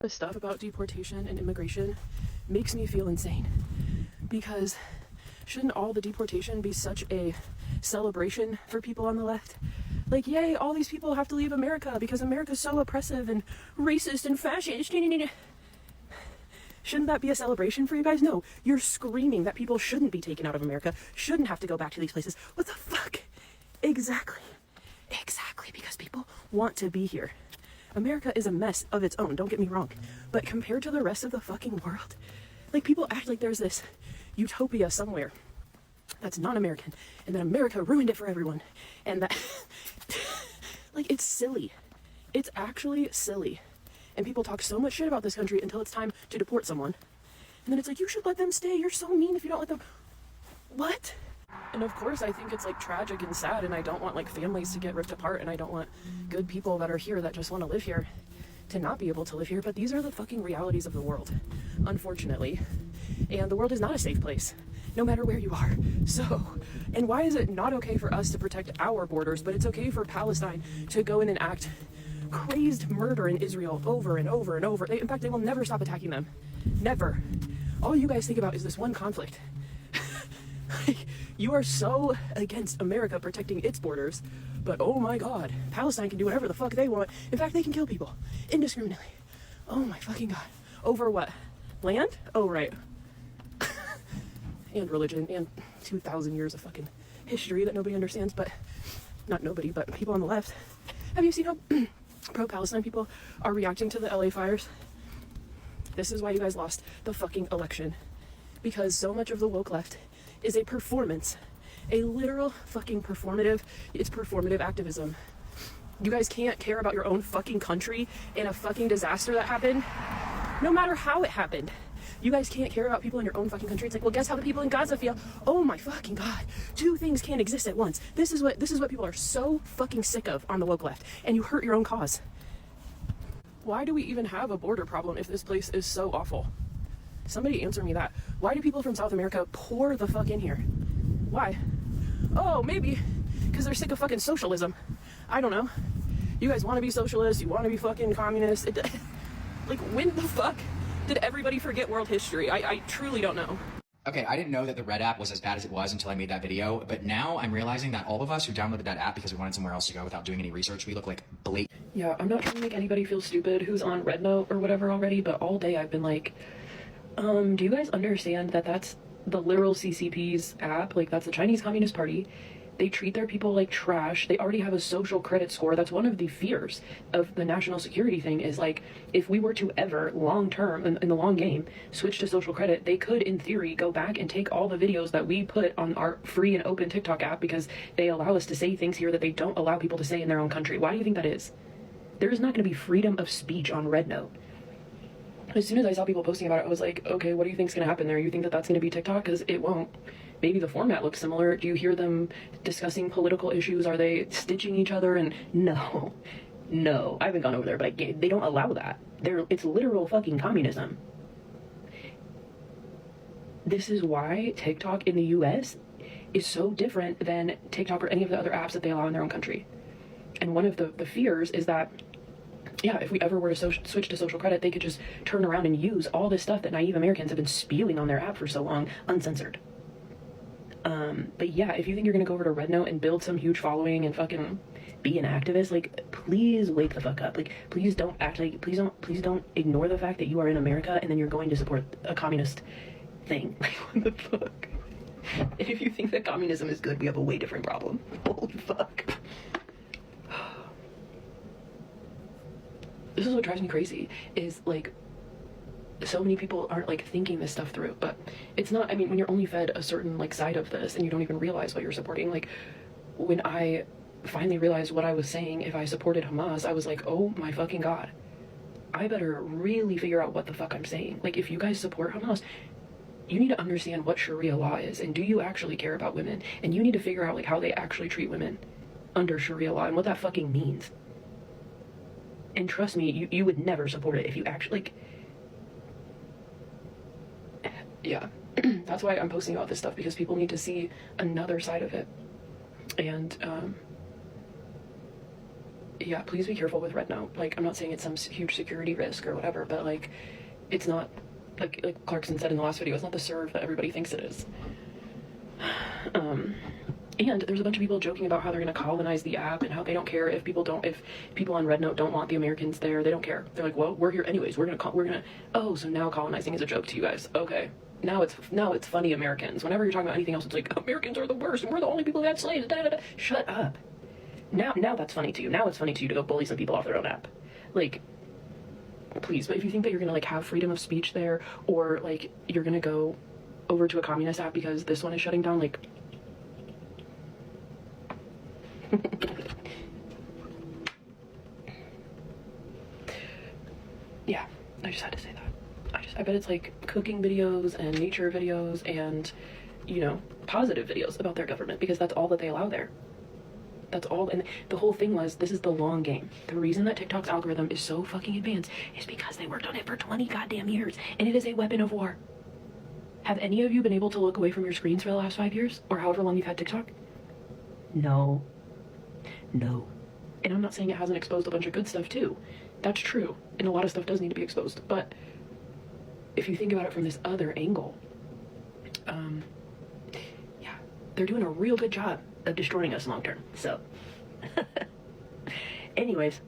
The stuff about deportation and immigration makes me feel insane, because shouldn't all the deportation be such a celebration for people on the left? Like, yay, all these people have to leave America because America's so oppressive and racist and fascist. Shouldn't that be a celebration for you guys? No, you're screaming that people shouldn't be taken out of America, shouldn't have to go back to these places. What the fuck? Exactly, because people want to be here. America is a mess of its own, don't get me wrong, but compared to the rest of the fucking world, like, people act like there's this utopia somewhere that's non-American, and that America ruined it for everyone, and that like, it's silly. It's actually silly. And people talk so much shit about this country until it's time to deport someone, and then it's like, you should let them stay, you're so mean if you don't let them. What? And of course I think it's like tragic and sad, and I don't want like families to get ripped apart, and I don't want good people that are here that just want to live here to not be able to live here, but these are the fucking realities of the world, unfortunately. And the world is not a safe place, no matter where you are. So, and why is it not okay for us to protect our borders, but it's okay for Palestine to go in and act crazed murder in Israel over and over and over? In fact, they will never stop attacking them. Never. All you guys think about is this one conflict. You are so against America protecting its borders, but oh my god, Palestine can do whatever the fuck they want. In fact, they can kill people indiscriminately. Oh my fucking god. Over what? Land? Oh, right. And religion, and 2,000 years of fucking history that nobody understands, but not nobody, but people on the left. Have you seen how pro-Palestine people are reacting to the LA fires? This is why you guys lost the fucking election, because so much of the woke left is a performance, a literal fucking it's performative activism. You guys can't care about your own fucking country in a fucking disaster that happened, no matter how it happened. You guys can't care about people in your own fucking country. It's like, well, guess how the people in Gaza feel? Oh my fucking god, two things can't exist at once. This is what people are so fucking sick of on the woke left, and you hurt your own cause. Why do we even have a border problem if this place is so awful? Somebody answer me that. Why do people from South America pour the fuck in here? Why? Oh, maybe because they're sick of fucking socialism. I don't know. You guys want to be socialists, you want to be fucking communists. Like, when the fuck did everybody forget world history? I truly don't know. Okay, I didn't know that the Red app was as bad as it was until I made that video, but now I'm realizing that all of us who downloaded that app because we wanted somewhere else to go without doing any research, we look like blatant. Yeah, I'm not trying to make anybody feel stupid who's on Red Note or whatever already, but all day I've been like, do you guys understand that that's the literal CCP's app? Like, that's the Chinese Communist Party. They treat their people like trash. They already have a social credit score. That's one of the fears of the national security thing, is like, if we were to ever long term in the long game switch to social credit, they could in theory go back and take all the videos that we put on our free and open TikTok app, because they allow us to say things here that they don't allow people to say in their own country. Why do you think that is? There is not going to be freedom of speech on Red Note. As soon as I saw people posting about it, I was like, okay, what do you think's going to happen there? You think that that's going to be TikTok? Because it won't. Maybe the format looks similar. Do you hear them discussing political issues? Are they stitching each other? And no, I haven't gone over there, but they don't allow that. It's literal fucking communism. This is why TikTok in the US is so different than TikTok or any of the other apps that they allow in their own country. And one of the fears is that, yeah, if we ever were to switch to social credit, they could just turn around and use all this stuff that naive Americans have been spewing on their app for so long, uncensored. But yeah, if you think you're gonna go over to Red Note and build some huge following and fucking be an activist, like, please wake the fuck up. Like, please don't act like, please don't ignore the fact that you are in America and then you're going to support a communist thing. Like, what the fuck? If you think that communism is good, we have a way different problem. Holy fuck. This is what drives me crazy, is like, so many people aren't like thinking this stuff through. But it's not, I mean, when you're only fed a certain like side of this and you don't even realize what you're supporting. Like, when I finally realized what I was saying, if I supported Hamas, I was like, oh my fucking god, I better really figure out what the fuck I'm saying. Like, if you guys support Hamas, you need to understand what Sharia law is, and do you actually care about women? And you need to figure out like how they actually treat women under Sharia law and what that fucking means. And trust me, you would never support it if you actually, like, yeah. That's why I'm posting about this stuff, because people need to see another side of it. And yeah, please be careful with Red Note. Like, I'm not saying it's some huge security risk or whatever, but like, it's not, like Clarkson said in the last video, it's not the serve that everybody thinks it is. And there's a bunch of people joking about how they're going to colonize the app and how they don't care if people on Red Note don't want the Americans there. They don't care. They're like, well, we're here anyways. We're gonna. Oh, so now colonizing is a joke to you guys. Okay. Now it's funny Americans. Whenever you're talking about anything else, it's like Americans are the worst and we're the only people who had slaves. Da, da, da. Shut up. Now that's funny to you. Now it's funny to you to go bully some people off their own app. Like, please. But if you think that you're gonna like have freedom of speech there, or like you're gonna go over to a communist app because this one is shutting down, like. Yeah, I just had to say that. I bet it's like cooking videos and nature videos and, you know, positive videos about their government, because that's all that they allow there. That's all. And the whole thing was, this is the long game. The reason that TikTok's algorithm is so fucking advanced is because they worked on it for 20 goddamn years, and it is a weapon of war. Have any of you been able to look away from your screens for the last 5 years, or however long you've had TikTok? No. No. And I'm not saying it hasn't exposed a bunch of good stuff too. That's true. And a lot of stuff does need to be exposed. But if you think about it from this other angle, yeah, they're doing a real good job of destroying us long term. So, anyways,